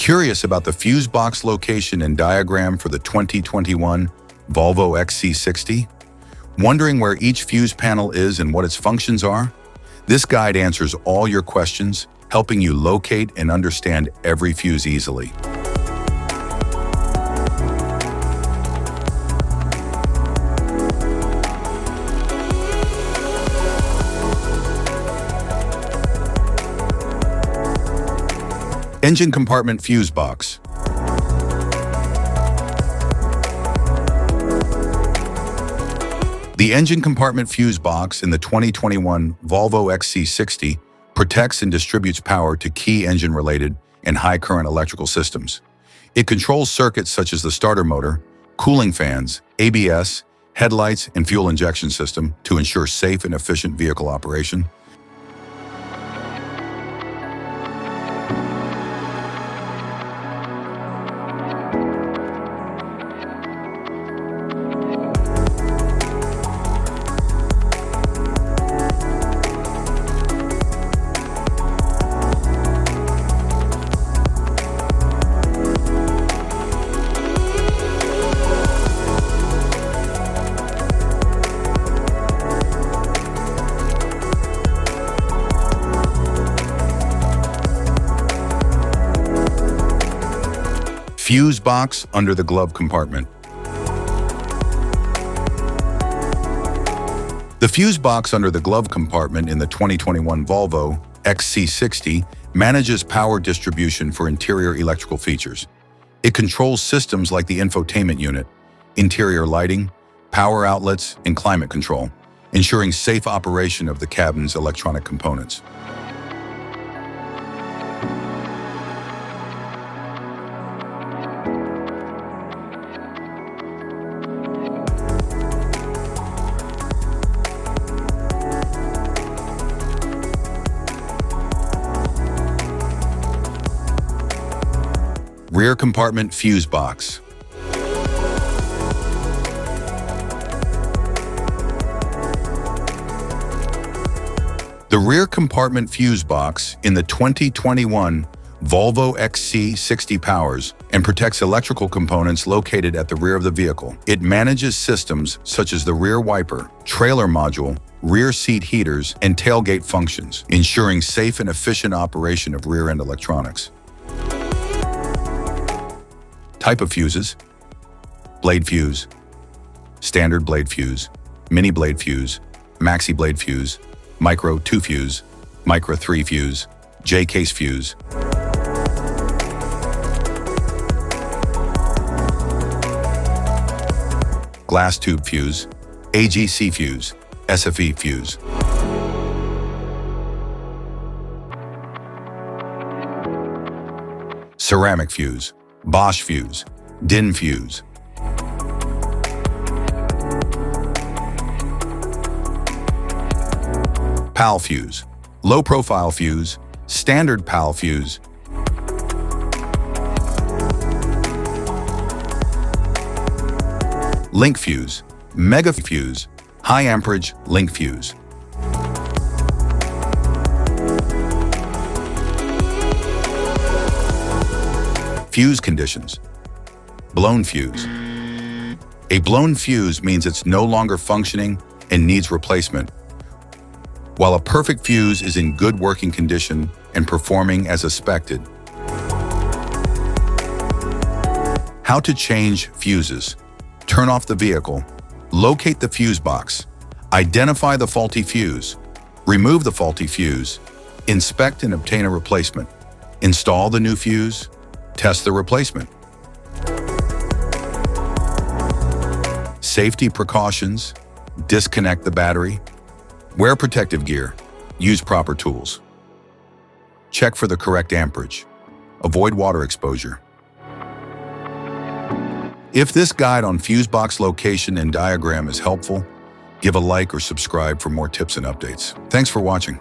Curious about the fuse box location and diagram for the 2021 Volvo XC60? Wondering where each fuse panel is and what its functions are? This guide answers all your questions, helping you locate and understand every fuse easily. Engine compartment fuse box. The engine compartment fuse box in the 2021 Volvo XC60 protects and distributes power to key engine-related and high-current electrical systems. It controls circuits such as the starter motor, cooling fans, ABS, headlights, and fuel injection system to ensure safe and efficient vehicle operation. Fuse box under the glove compartment. The fuse box under the glove compartment in the 2021 Volvo XC60 manages power distribution for interior electrical features. It controls systems like the infotainment unit, interior lighting, power outlets, and climate control, ensuring safe operation of the cabin's electronic components. Rear compartment fuse box. The rear compartment fuse box in the 2021 Volvo XC60 powers and protects electrical components located at the rear of the vehicle. It manages systems such as the rear wiper, trailer module, rear seat heaters, and tailgate functions, ensuring safe and efficient operation of rear-end electronics. Type of fuses: blade fuse, standard blade fuse, mini blade fuse, maxi blade fuse, micro 2 fuse, micro 3 fuse, J-case fuse. Glass tube fuse, AGC fuse, SFE fuse. Ceramic fuse, Bosch fuse, DIN fuse. PAL fuse, low profile fuse, standard PAL fuse. Link fuse, mega fuse, high amperage link fuse. Fuse conditions. Blown fuse. A blown fuse means it's no longer functioning and needs replacement, while a perfect fuse is in good working condition and performing as expected. How to change fuses. Turn off the vehicle, locate the fuse box, identify the faulty fuse, remove the faulty fuse, inspect and obtain a replacement, install the new fuse, test the replacement. Safety precautions: disconnect the battery, wear protective gear, use proper tools. Check for the correct amperage, avoid water exposure. If this guide on fuse box location and diagram is helpful, give a like or subscribe for more tips and updates. Thanks for watching.